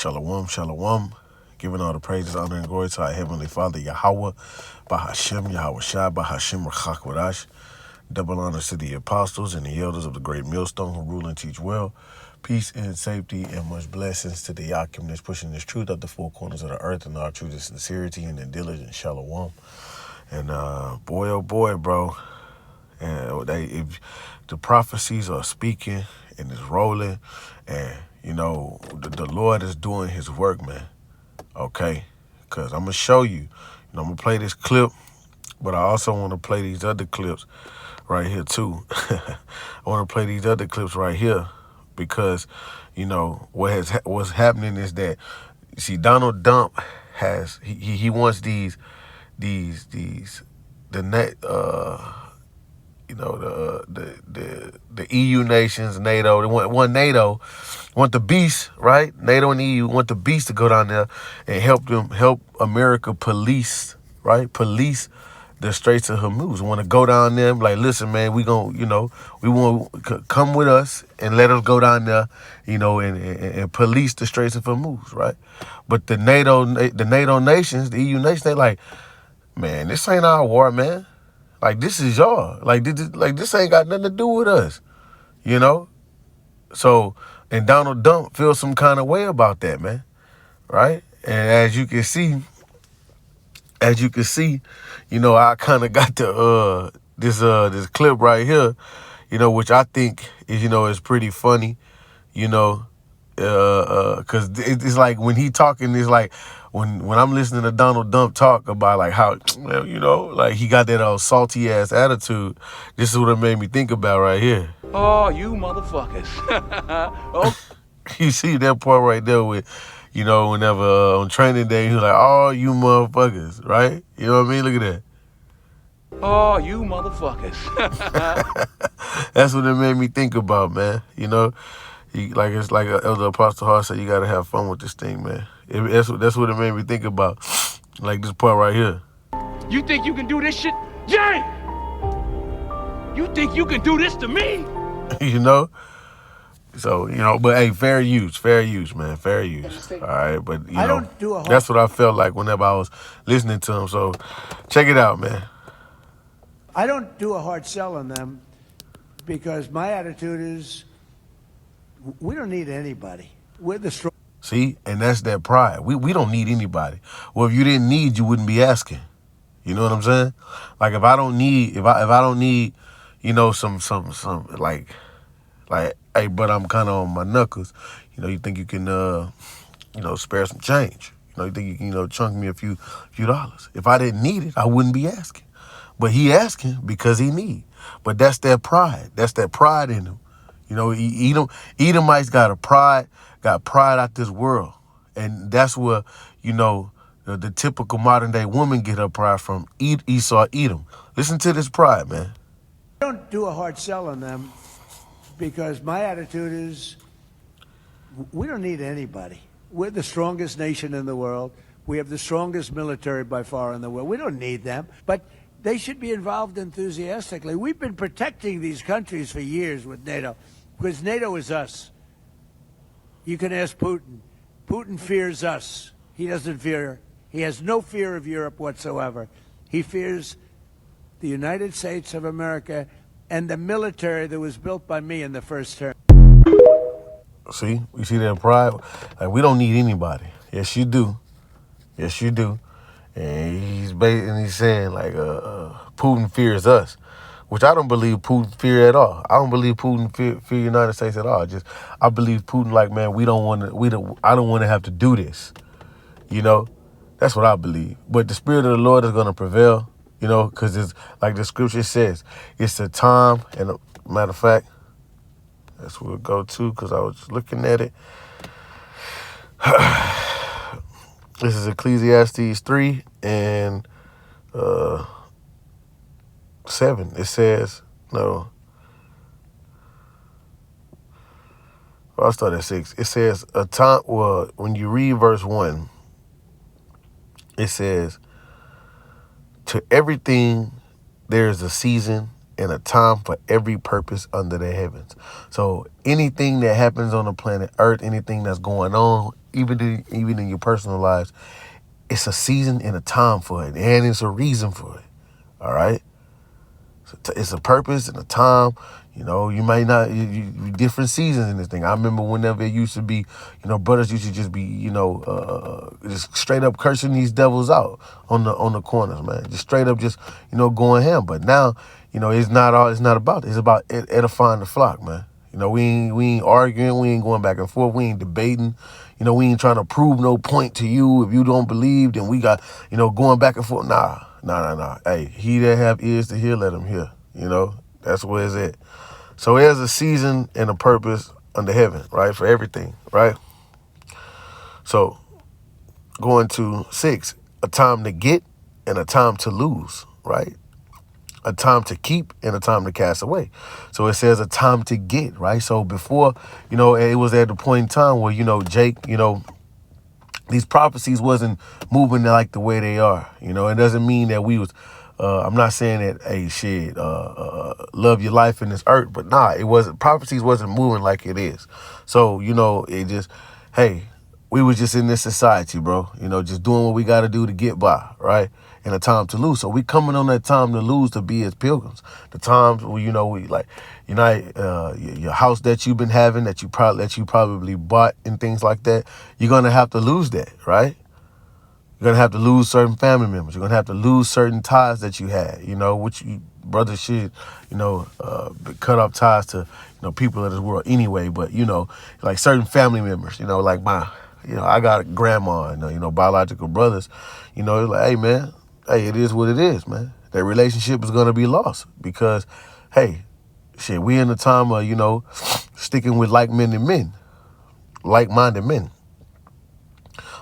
Shalom, shalom. Giving all the praises, honor, and glory to our Heavenly Father, Yahweh, Bahashem, Yahweh Shai, Bahashem, Rachakwadash. Double honors to the apostles and the elders of the great millstone who rule and teach well. Peace and safety and much blessings to the Yakim that's pushing this truth up the four corners of the earth and our truth is sincerity and the diligent shalom. And boy, oh boy, bro. And if the prophecies are speaking and it's rolling, and the Lord is doing His work, man. Okay, because I'm gonna show you. I'm gonna play this clip, but I also want to play these other clips right here too. I want to play these other clips right here because what's happening is that see Donald Trump has he wants these the net the EU nations, NATO. They want NATO, want the beast, right? NATO and EU want the beast to go down there and help America police, right? Police the Straits of Hormuz. Want to go down there and be like, listen, man, we want come with us and let us go down there, and police the Straits of Hormuz, right? But the NATO nations, the EU nations, they like, man, this ain't our war, man. Like, this is y'all. Like, this ain't got nothing to do with us, So, and Donald Trump feels some kind of way about that, man, right? And as you can see, I kind of got this clip right here, which I think is pretty funny, because it's like when he talking, it's like when I'm listening to Donald Trump talk about like how, like he got that salty ass attitude. This is what it made me think about right here. Oh, you motherfuckers. Oh. You see that part right there with, whenever on training day, he's like, oh, you motherfuckers, right? You know what I mean? Look at that. Oh, you motherfuckers. That's what it made me think about, man. It's like Elder Apostle Hart said, you got to have fun with this thing, man. That's what it made me think about, like this part right here. You think you can do this shit? Jay! You think you can do this to me? So, but hey, fair use, man, fair use. All right, but, that's what I felt like whenever I was listening to him. So check it out, man. I don't do a hard sell on them because my attitude is we don't need anybody. We're the strong. See, and that's that pride. We don't need anybody. Well, if you didn't need, you wouldn't be asking. You know what I'm saying? Like if I don't need, some like, hey, but I'm kind of on my knuckles. You think you can, spare some change. You think you can, chunk me a few dollars. If I didn't need it, I wouldn't be asking. But he asking because he need. But that's that pride. That's that pride in him. Edomites got pride out this world. And that's where, the typical modern day woman get her pride from. Esau, Edom. Listen to this pride, man. I don't do a hard sell on them because my attitude is we don't need anybody. We're the strongest nation in the world. We have the strongest military by far in the world. We don't need them. But they should be involved enthusiastically. We've been protecting these countries for years with NATO because NATO is us. You can ask Putin. Putin fears us. He has no fear of Europe whatsoever. He fears the United States of America and the military that was built by me in the first term. See, we see that pride. Like, we don't need anybody. Yes, you do. Yes, you do. And he's saying like Putin fears us, which I don't believe Putin fear at all. I don't believe Putin fear the United States at all. I believe Putin like, man, I don't want to have to do this. That's what I believe. But the Spirit of the Lord is going to prevail, because it's like the scripture says, it's a time. And a matter of fact, that's what we'll go to because I was just looking at it. This is Ecclesiastes 3 and 7. It says, no. Well, I'll start at 6. It says, a time, well, when you read verse 1, it says, to everything there is a season and a time for every purpose under the heavens. So anything that happens on the planet Earth, anything that's going on, even in your personal lives, it's a season and a time for it, and it's a reason for it. All right. It's a purpose and a time. You know, you might not, different seasons in this thing. I remember whenever it used to be, brothers used to just be, just straight up cursing these devils out on the corners, man. Just straight up just, going ham. But now, it's not about it. It's about edifying the flock, man. We ain't arguing. We ain't going back and forth. We ain't debating. We ain't trying to prove no point to you. If you don't believe, then we got, going back and forth. Nah. Hey, he that have ears to hear, let him hear. That's where it's at. So there's a season and a purpose under heaven, right? For everything, right? So going to 6, a time to get and a time to lose, right? A time to keep and a time to cast away. So it says a time to get, right? So before, it was at the point in time where, Jake, these prophecies wasn't moving like the way they are. It doesn't mean that we was, I'm not saying that, hey, shit, love your life in this earth, but nah, prophecies wasn't moving like it is. So, it just, hey, we was just in this society, bro, just doing what we got to do to get by, right? And a time to lose. So we coming on that time to lose to be as pilgrims. The times where, we like, your house that you've been having, that you probably bought and things like that, you're going to have to lose that, right? You're going to have to lose certain family members. You're going to have to lose certain ties that you had, which you, brothers should, cut off ties to, people of this world anyway. But, like certain family members, like I got a grandma and, biological brothers, it's like, hey, man, hey, it is what it is, man. That relationship is going to be lost because, hey, shit, we in the time of, sticking with like-minded men.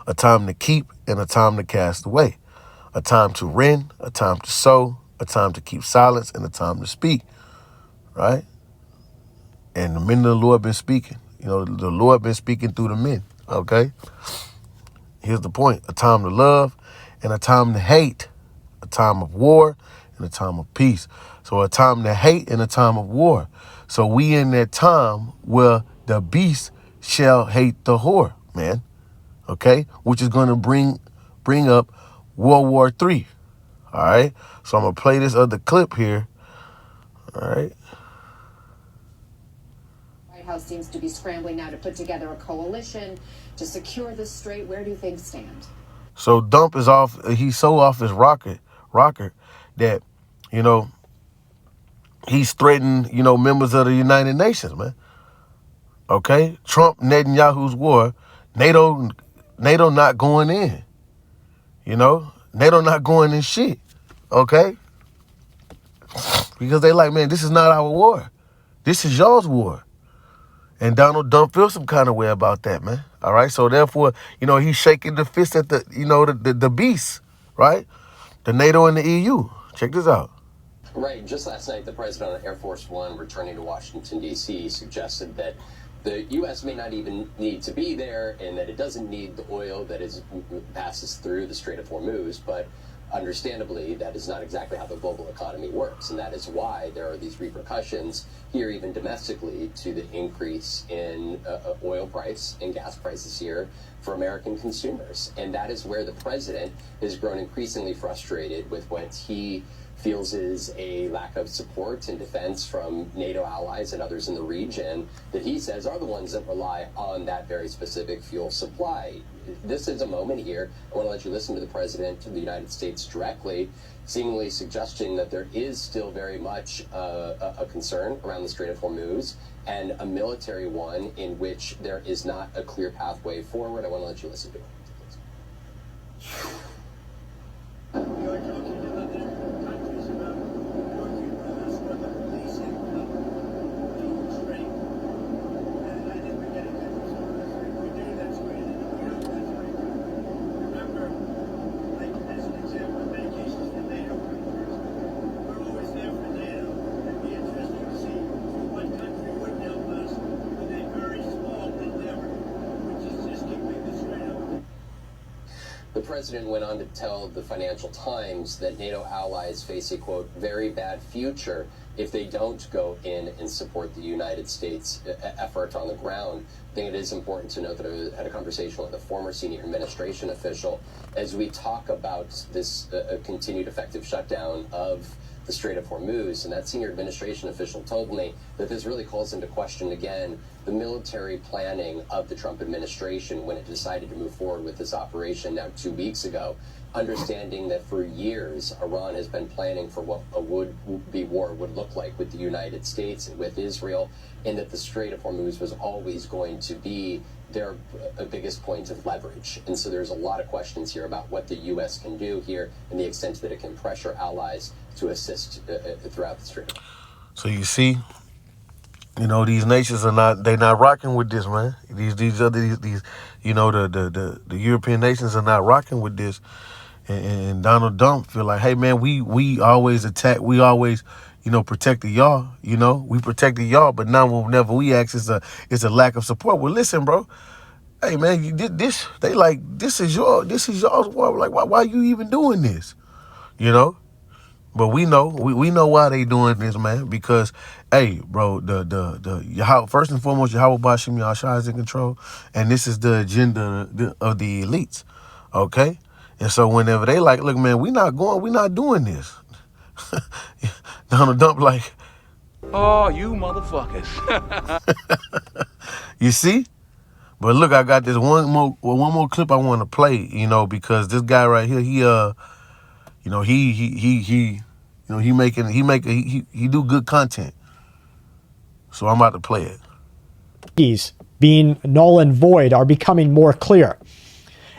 A time to keep and a time to cast away. A time to rend, a time to sow, a time to keep silence, and a time to speak, right? And the men of the Lord been speaking. The Lord been speaking through the men, okay? Here's the point. A time to love and a time to hate. A time of war and a time of peace. So a time to hate and a time of war. So we in that time where the beast shall hate the whore, man. Okay? Which is going to bring up World War III. All right? So I'm going to play this other clip here. All right? White House seems to be scrambling now to put together a coalition to secure the strait. Where do things stand? So Dump is off. He's so off his rocker that, he's threatened, members of the United Nations, man. Okay? Trump, Netanyahu's war, NATO not going in. NATO not going in shit. Okay? Because they like, man, this is not our war. This is y'all's war. And Donald Trump feels some kind of way about that, man. All right? So therefore, he's shaking the fist at the beast, right? The NATO and the EU. Check this out. Right. Just last night, the president on Air Force One returning to Washington, D.C., suggested that the U.S. may not even need to be there and that it doesn't need the oil that passes through the Strait of Hormuz. But understandably, that is not exactly how the global economy works. And that is why there are these repercussions here, even domestically, to the increase in oil price and gas prices here for American consumers. And that is where the president has grown increasingly frustrated with what he feels is a lack of support and defense from NATO allies and others in the region that he says are the ones that rely on that very specific fuel supply. This is a moment here. I want to let you listen to the president of the United States directly, seemingly suggesting that there is still very much a concern around the Strait of Hormuz and a military one in which there is not a clear pathway forward. I want to let you listen to it. The president went on to tell the Financial Times that NATO allies face a, quote, very bad future if they don't go in and support the United States effort on the ground. I think it is important to note that I had a conversation with a former senior administration official as we talk about this continued effective shutdown of the Strait of Hormuz, and that senior administration official told me that this really calls into question again the military planning of the Trump administration when it decided to move forward with this operation now 2 weeks ago, understanding that for years Iran has been planning for what a would-be war would look like with the United States and with Israel, and that the Strait of Hormuz was always going to be their biggest point of leverage. And so there's a lot of questions here about what the U.S. can do here and the extent that it can pressure allies to assist throughout the Strait. So you see, you know, these nations are not rocking with this, man. These you know, the European nations are not rocking with this. And Donald Trump feel like, hey man, we always attack, we always, you know, protected y'all, you know, we protected y'all, but now whenever we ask, it's a lack of support. Well, listen, bro, hey man, you did this. They like, this is y'all's war. Like, why you even doing this? You know? But we know why they doing this, man. Because, hey, bro, the first and foremost, Yahweh Bashim Yahshua is in control, and this is the agenda of the elites, okay? And so whenever they like, look, man, we not doing this. Donald Trump like, Oh, you motherfuckers. you see? But look, I got this one more clip I want to play, you know, because this guy right here, he you know, he do good content. So I'm about to play it. These being null and void are becoming more clear.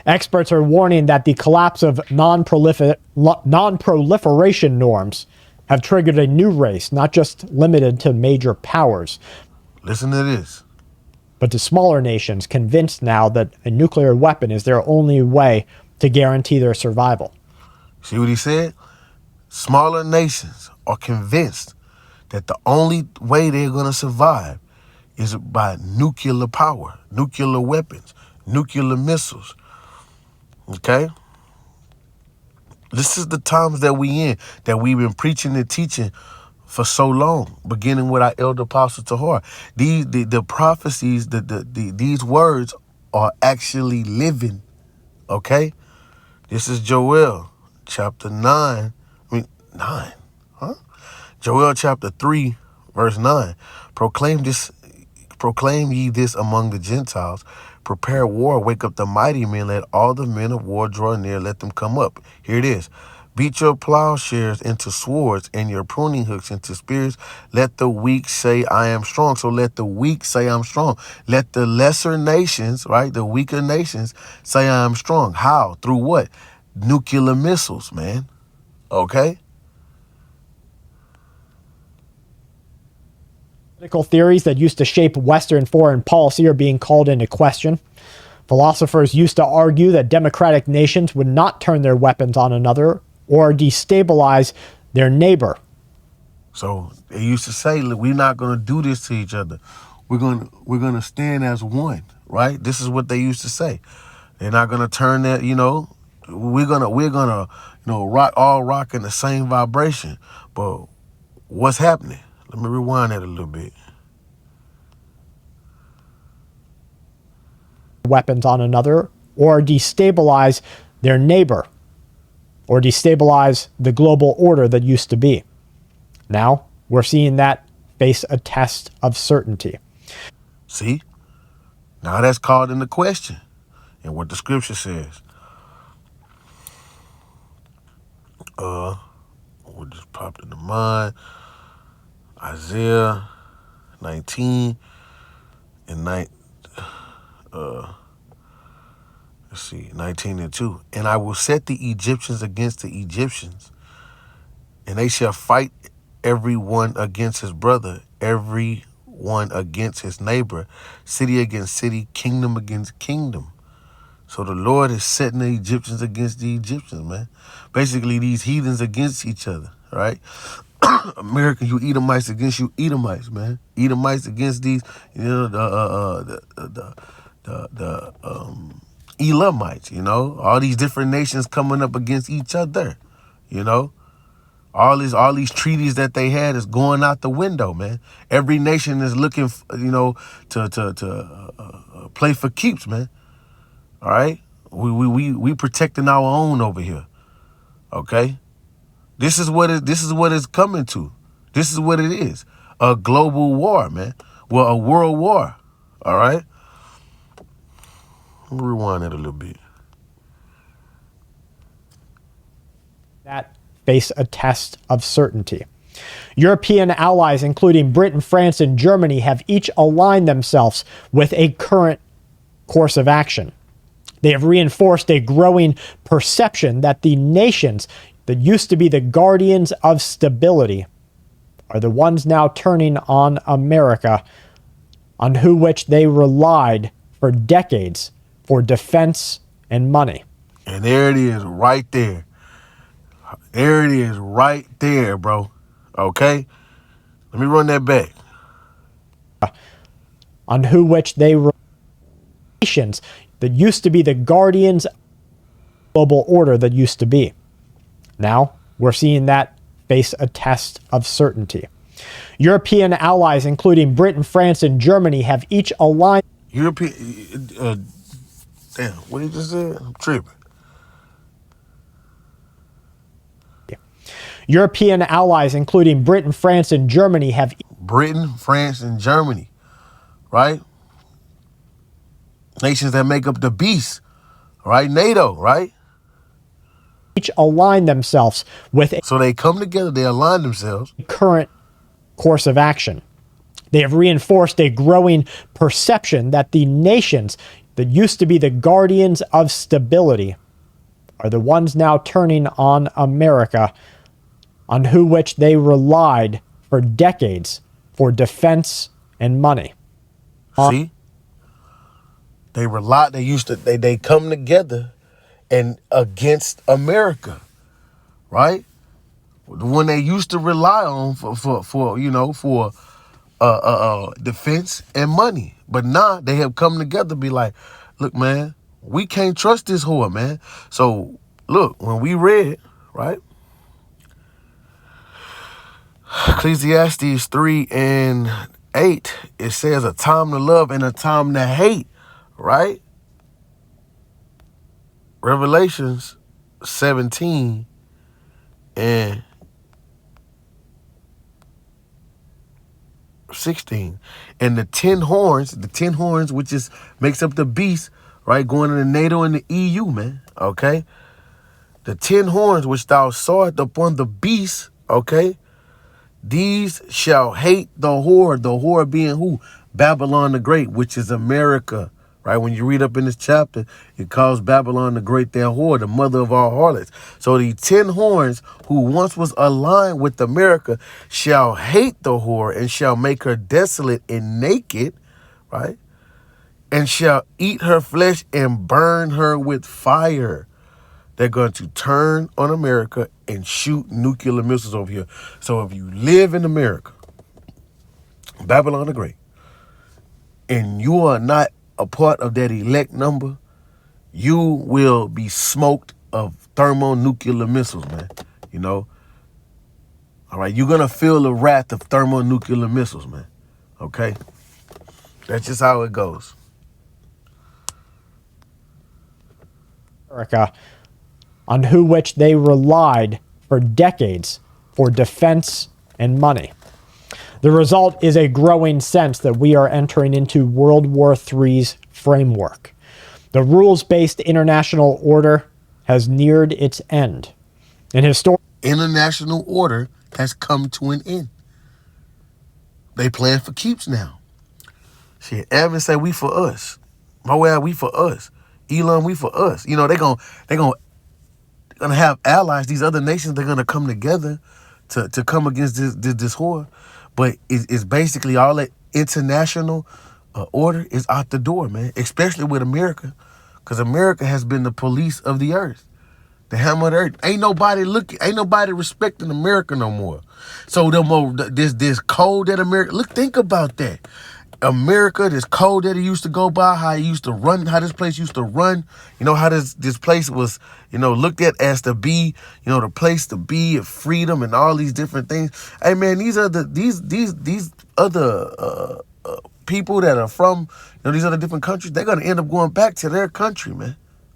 Experts are warning that the collapse of non-proliferation norms have triggered a new race, not just limited to major powers. Listen to this. But to smaller nations convinced now that a nuclear weapon is their only way to guarantee their survival. See what he said? Smaller nations are convinced that the only way they're going to survive is by nuclear power, nuclear weapons, nuclear missiles. Okay? This is the times that we in, that we've been preaching and teaching for so long, beginning with our elder apostle Tahor. The prophecies, these words are actually living. Okay? This is Joel chapter 9. Joel chapter 3, verse 9. Proclaim ye this among the Gentiles. Prepare war, wake up the mighty men, let all the men of war draw near, let them come up. Here it is. Beat your plowshares into swords and your pruning hooks into spears. Let the weak say, I am strong. So let the weak say, I'm strong. Let the lesser nations, right, the weaker nations say, I am strong. How? Through what? Nuclear missiles, man. Okay? Political theories that used to shape Western foreign policy are being called into question. Philosophers used to argue that democratic nations would not turn their weapons on another or destabilize their neighbor. So they used to say, look, we're not going to do this to each other. We're going to stand as one, right? This is what they used to say. They're not going to turn that, you know, we're going to, you know, rock in the same vibration. But what's happening? Let me rewind that a little bit. Weapons on another or destabilize their neighbor or destabilize the global order that used to be. Now we're seeing that face a test of certainty. See? Now that's called into question and what the scripture says. What just popped into mind? Isaiah 19 and 19 and 2. And I will set the Egyptians against the Egyptians, and they shall fight every one against his brother, every one against his neighbor, city against city, kingdom against kingdom. So the Lord is setting the Egyptians against the Egyptians, man. Basically, these heathens against each other, right? Americans, you Edomites against you Edomites, man. Edomites against these, you know, Elamites, you know, all these different nations coming up against each other, you know. All these treaties that they had is going out the window, man. Every nation is looking, you know, to play for keeps, man. All right, we protecting our own over here. Okay, this is what it's coming to. This is what it is: a global war, man. Well, a world war. All right. Let me rewind it a little bit. That face a test of certainty. European allies, including Britain, France, and Germany, have each aligned themselves with a current course of action. They have reinforced a growing perception that the nations that used to be the guardians of stability are the ones now turning on America, on which they relied for decades for defense and money. And there it is right there. There it is right there, bro. Okay? Let me run that back. On which they nations that used to be the guardians of the global order that used to be. Now, we're seeing that face a test of certainty. European allies, including Britain, France, and Germany, have each aligned. Damn, what did you just say? I'm tripping. European allies, including Britain, France, and Germany, have Britain, France, and Germany, right? Nations that make up the beast, right? NATO, right? each aligned themselves with a So they come together, they align themselves. current course of action. They have reinforced a growing perception that the nations that used to be the guardians of stability are the ones now turning on America, on which they relied for decades for defense and money. See? They come together and against America, right? The one they used to rely on for defense and money. But now they have come together to be like, look, man, we can't trust this whore, man. So look, when we read, right? Ecclesiastes 3:8, it says a time to love and a time to hate, right? Revelations 17 and 16. And the 10 horns, which makes up the beast, right? Going into NATO and the EU, man. Okay. The 10 horns which thou sawest upon the beast, okay? These shall hate the whore being who? Babylon the Great, which is America, right? When you read up in this chapter, it calls Babylon the Great their whore, the mother of all harlots. So the 10 horns who once was aligned with America shall hate the whore and shall make her desolate and naked, right? And shall eat her flesh and burn her with fire. They're going to turn on America and shoot nuclear missiles over here. So if you live in America, Babylon the Great, and you are not a part of that elect number, you will be smoked of thermonuclear missiles, man. You know? All right, you're going to feel the wrath of thermonuclear missiles, man. Okay? That's just how it goes. America, on which they relied for decades for defense and money. The result is a growing sense that we are entering into World War III's framework. The rules-based international order has neared its end. International order has come to an end. They playing for keeps now. Shit, Evan say we for us. Moab, we for us. Elon, we for us. You know, they're gonna have allies. These other nations, they're gonna come together to come against this whore. But it's basically all that international order is out the door, man. Especially with America, because America has been the police of the earth, the hammer of the earth. Ain't nobody respecting America no more. So this code that America, think about that. America, this code that he used to go by, how he used to run, how this place used to run, you know, how this place was, you know, looked at as to be, you know, the place to be of freedom and all these different things. Hey man, these other people that are from, you know, these other different countries, they're gonna end up going back to their country, man.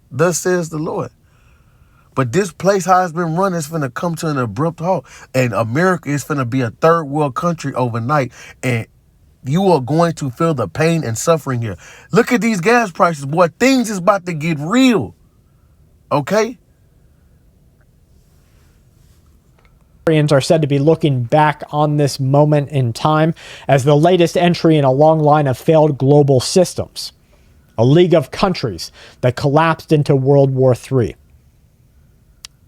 Thus says the Lord. But this place, how it's been run, is finna come to an abrupt halt. And America is finna be a third world country overnight. And you are going to feel the pain and suffering here. Look at these gas prices, boy. Things is about to get real. Okay? Historians are said to be looking back on this moment in time as the latest entry in a long line of failed global systems, a league of countries that collapsed into World War III.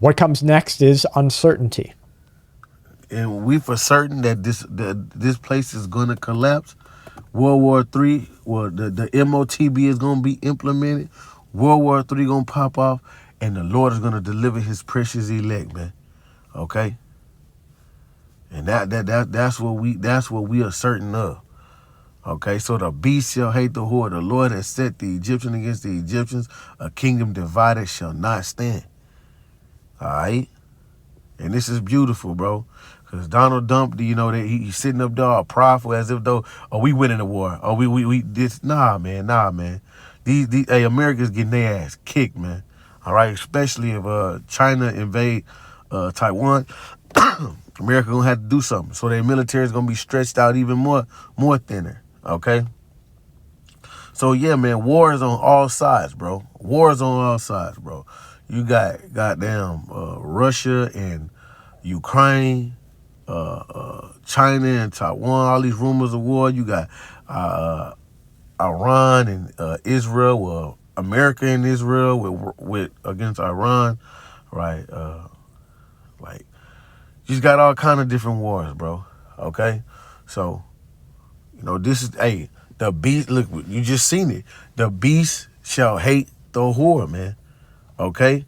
What comes next is uncertainty. And we for certain that this place is going to collapse. World War III, well, the MOTB is going to be implemented. World War III going to pop off, and the Lord is going to deliver his precious elect, man. Okay? And that's what we are certain of. Okay, so the beast shall hate the whore. The Lord has set the Egyptian against the Egyptians. A kingdom divided shall not stand. All right? And this is beautiful, bro. Because Donald Trump, you know, he's sitting up there all prideful as if though, oh, we winning the war. Oh, we this. Nah, man. These America's getting their ass kicked, man. All right? Especially if China invade Taiwan. America gonna have to do something. So their military is gonna be stretched out even more thinner. Okay? So yeah, man, war is on all sides, bro. War is on all sides, bro. You got goddamn Russia and Ukraine, China and Taiwan, all these rumors of war. You got Iran and Israel, well, America and Israel with against Iran, right? Like, you just got all kind of different wars, bro. Okay? So, you know, this is, hey, the beast, look, you just seen it. The beast shall hate the whore, man. Okay?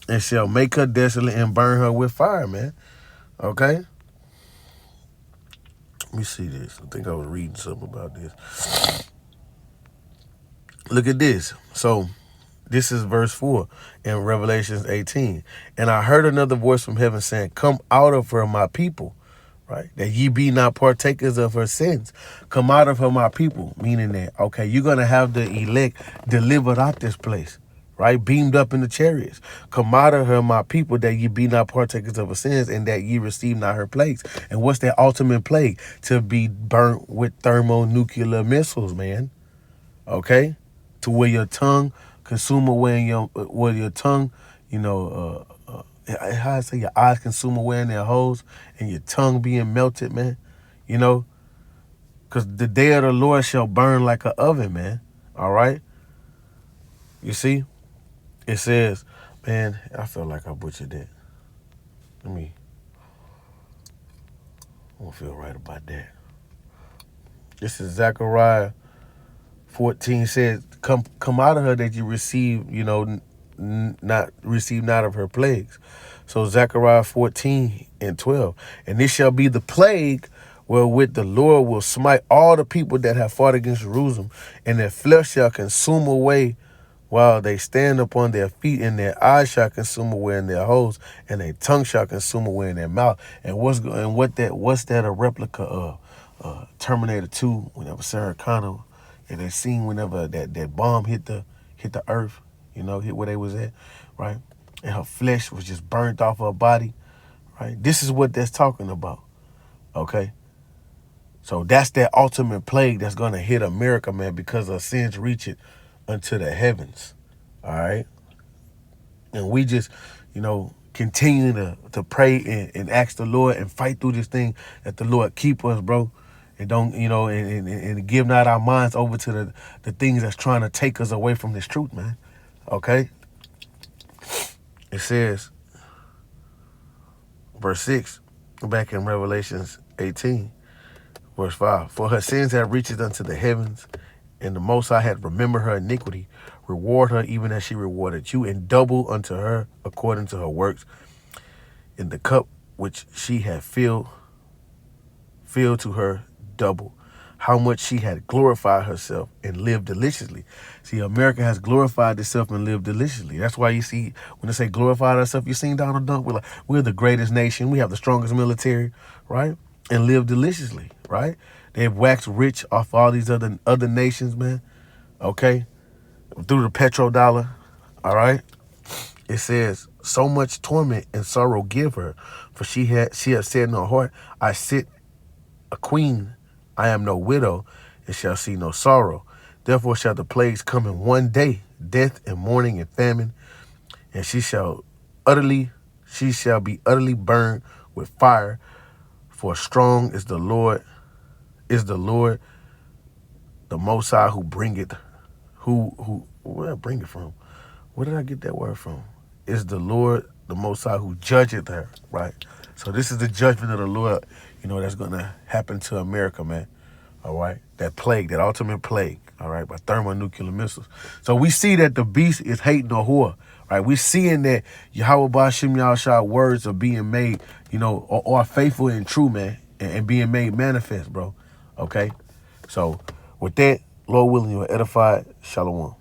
And shall make her desolate and burn her with fire, man. Okay? Let me see this. I think I was reading something about this. Look at this. So, this is verse 4 in Revelations 18. And I heard another voice from heaven saying, come out of her, my people, right? That ye be not partakers of her sins. Come out of her, my people. Meaning that, okay, you're going to have the elect delivered out this place, right? Beamed up in the chariots. Come out of her, my people, that ye be not partakers of her sins, and that ye receive not her plagues. And what's that ultimate plague? To be burnt with thermonuclear missiles, man. Okay? To where your tongue consume away in your tongue, you know, how I say, your eyes consume away in their holes, and your tongue being melted, man. You know, because the day of the Lord shall burn like an oven, man. All right. You see, it says, man, I feel like I butchered that. I don't feel right about that. This is Zechariah 14 says, come out of her that you receive, you know, not of her plagues. So Zechariah 14:12. And this shall be the plague wherewith the Lord will smite all the people that have fought against Jerusalem, and their flesh shall consume away while they stand upon their feet, and their eyes shall consume away in their holes, and their tongue shall consume away in their mouth. And what's that a replica of Terminator 2, whenever Sarah Connor, and they seen whenever that bomb hit the earth, you know, hit where they was at, right? And her flesh was just burnt off her body, right? This is what that's talking about, okay? So that's that ultimate plague that's going to hit America, man, because our sins reach it unto the heavens, all right? And we just, you know, continue to pray and ask the Lord and fight through this thing, that the Lord keep us, bro. And don't, you know, and give not our minds over to the things that's trying to take us away from this truth, man. Okay? It says, verse 6, back in Revelations 18, verse 5, for her sins have reached unto the heavens, and the Most High hath remembered her iniquity. Reward her even as she rewarded you, and double unto her according to her works. In the cup which she had filled to her double. how much she had glorified herself and lived deliciously. See, America has glorified itself and lived deliciously. That's why you see, when they say glorified herself, you seen Donald Trump, we're the greatest nation, we have the strongest military, right? And live deliciously, right? They've waxed rich off all these other nations, man, okay? Through the petrodollar, all right? It says, so much torment and sorrow give her, for she had said in her heart, I sit a queen, I am no widow, and shall see no sorrow. Therefore shall the plagues come in one day, death and mourning and famine, and she shall be utterly burned with fire. For strong is the Lord, the Most High, who bringeth, where did I bring it from? Where did I get that word from? Is the Lord, the Most High, who judgeth her, right? So this is the judgment of the Lord, that's going to happen to America, man. All right? That plague, that ultimate plague, all right, by thermonuclear missiles. So we see that the beast is hating a whore, right? We're seeing that Yahweh Ba'ashim Yahushua words are being made, are faithful and true, man, and being made manifest, bro. Okay? So with that, Lord willing, you are edified. Shalom.